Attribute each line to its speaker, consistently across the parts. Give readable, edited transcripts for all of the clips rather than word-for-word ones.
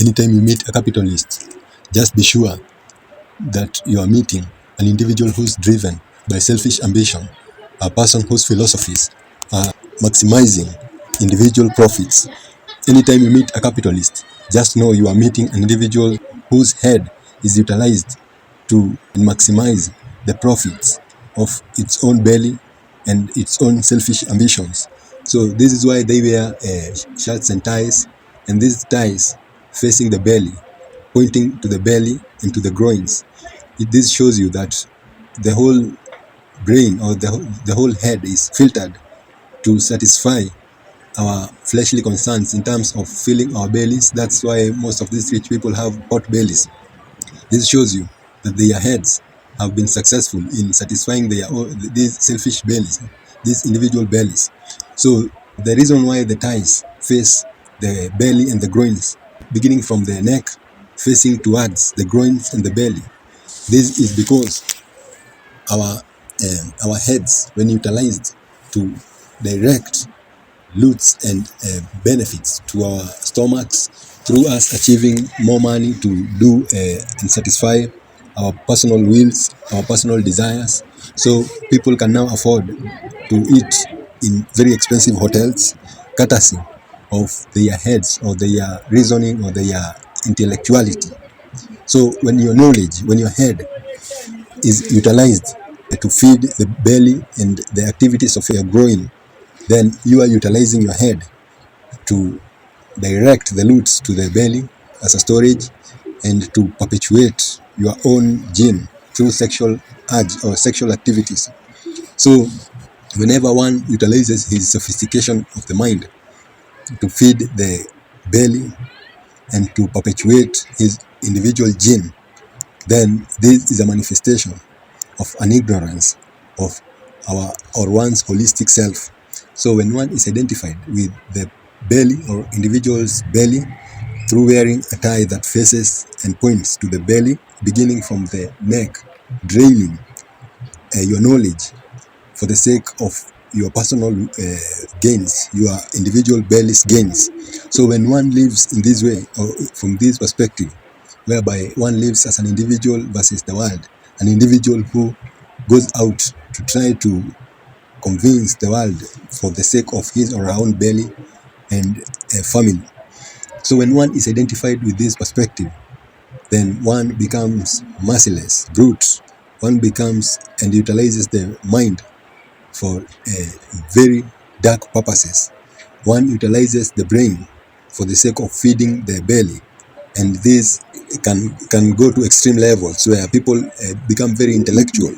Speaker 1: Anytime you meet a capitalist, just be sure that you are meeting an individual who's driven by selfish ambition, a person whose philosophies are maximizing individual profits. Anytime you meet a capitalist, just know you are meeting an individual whose head is utilized to maximize the profits of its own belly and its own selfish ambitions. So this is why they wear shirts and ties, and these ties facing the belly, pointing to the belly and to the groins. This shows you that the whole brain or the whole head is filtered to satisfy our fleshly concerns in terms of filling our bellies. That's why most of these rich people have pot bellies. This shows you that their heads have been successful in satisfying these selfish bellies, these individual bellies. So the reason why the ties face the belly and the groins, beginning from the neck, facing towards the groins and the belly, this is because our heads, when utilized to direct loots and benefits to our stomachs through us achieving more money to do and satisfy our personal wills, our personal desires. So people can now afford to eat in very expensive hotels, courtesy of their heads or their reasoning or their intellectuality. So when your knowledge, when your head is utilized to feed the belly and the activities of your growing, then you are utilizing your head to direct the loots to the belly as a storage and to perpetuate your own gene through sexual urge or sexual activities. So whenever one utilizes his sophistication of the mind to feed the belly and to perpetuate his individual gene, then this is a manifestation of an ignorance of our or one's holistic self. So when one is identified with the belly or individual's belly through wearing a tie that faces and points to the belly, beginning from the neck, draining your knowledge for the sake of your personal gains, your individual belly's gains. So when one lives in this way, or from this perspective, whereby one lives as an individual versus the world, an individual who goes out to try to convince the world for the sake of his or her own belly and family. So when one is identified with this perspective, then one becomes merciless, brute. One becomes and utilizes the mind for very dark purposes. One utilizes the brain for the sake of feeding the belly, and this can go to extreme levels where people become very intellectual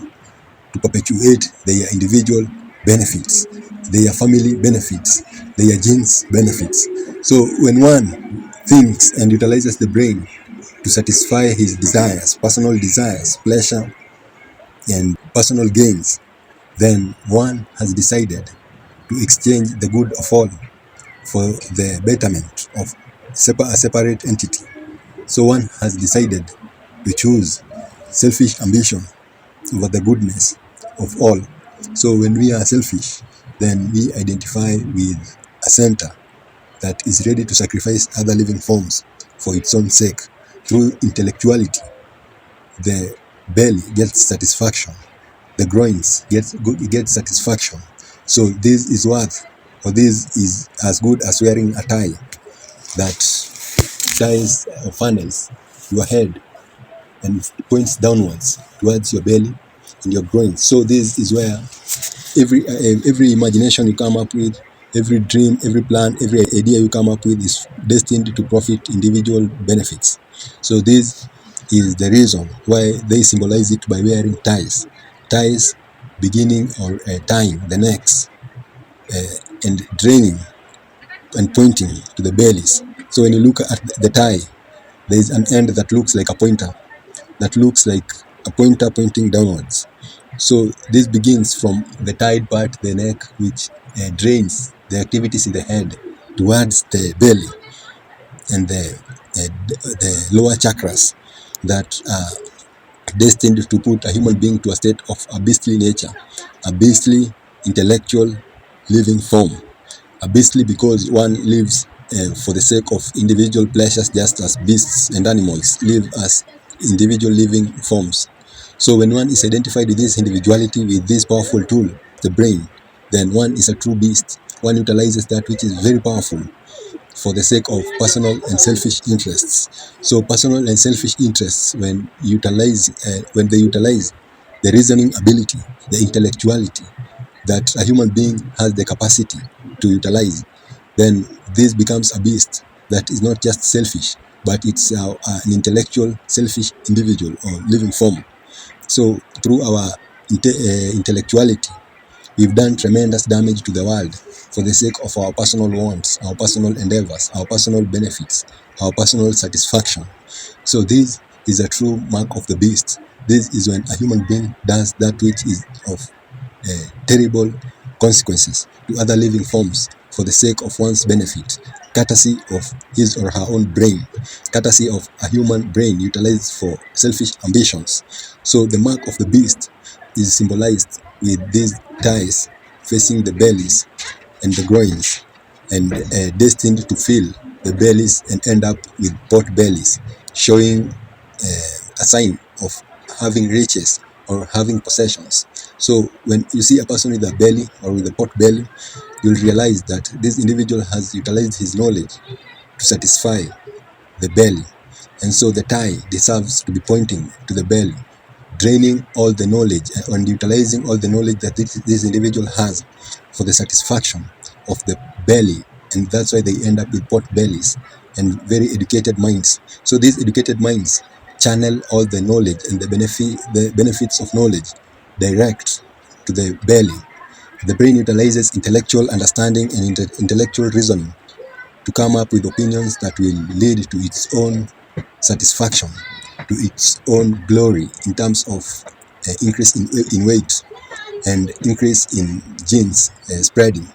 Speaker 1: to perpetuate their individual benefits, their family benefits, their genes benefits. So when one thinks and utilizes the brain to satisfy his desires, personal desires, pleasure, and personal gains, then one has decided to exchange the good of all for the betterment of a separate entity. So one has decided to choose selfish ambition over the goodness of all. So when we are selfish, then we identify with a center that is ready to sacrifice other living forms for its own sake. Through intellectuality, the belly gets satisfaction, the groins get satisfaction. So this is worth, or this is as good as wearing a tie that ties or funnels your head and points downwards towards your belly and your groins. So this is where every imagination you come up with, every dream, every plan, every idea you come up with is destined to profit individual benefits. So this is the reason why they symbolize it by wearing ties. Ties beginning or tying the necks and draining and pointing to the bellies. So when you look at the tie, there is an end that looks like a pointer, that looks like a pointer pointing downwards. So this begins from the tied part, the neck, which drains the activities in the head towards the belly and the lower chakras that are destined to put a human being to a state of a beastly nature, a beastly intellectual living form, a beastly because one lives for the sake of individual pleasures, just as beasts and animals live as individual living forms. So when one is identified with this individuality, with this powerful tool, the brain, then one is a true beast. One utilizes that which is very powerful for the sake of personal and selfish interests. So personal and selfish interests, when they utilize the reasoning ability, the intellectuality that a human being has the capacity to utilize, then this becomes a beast that is not just selfish, but it's an intellectual, selfish individual or living form. So through our intellectuality, we've done tremendous damage to the world for the sake of our personal wants, our personal endeavors, our personal benefits, our personal satisfaction. So this is a true mark of the beast. This is when a human being does that which is of terrible consequences to other living forms for the sake of one's benefit, courtesy of his or her own brain, courtesy of a human brain utilized for selfish ambitions. So the mark of the beast is symbolized with these ties facing the bellies and the groins, and destined to fill the bellies and end up with pot bellies, showing a sign of having riches or having possessions. So when you see a person with a belly or with a pot belly, you'll realize that this individual has utilized his knowledge to satisfy the belly. And so the tie deserves to be pointing to the belly, draining all the knowledge and utilizing all the knowledge that this individual has for the satisfaction of the belly. And that's why they end up with pot bellies and very educated minds. So these educated minds channel all the knowledge and the benefits of knowledge direct to the belly. The brain utilizes intellectual understanding and intellectual reasoning to come up with opinions that will lead to its own satisfaction, to its own glory in terms of increase in weight and increase in genes spreading.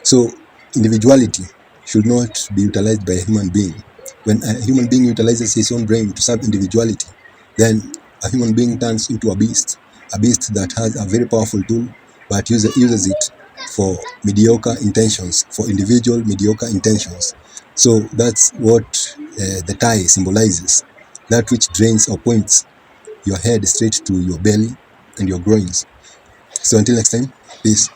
Speaker 1: So individuality should not be utilized by a human being. When a human being utilizes his own brain to serve individuality, then a human being turns into a beast that has a very powerful tool, but uses it for mediocre intentions, for individual mediocre intentions. So that's what the tie symbolizes, that which drains or points your head straight to your belly and your groins. So until next time, peace.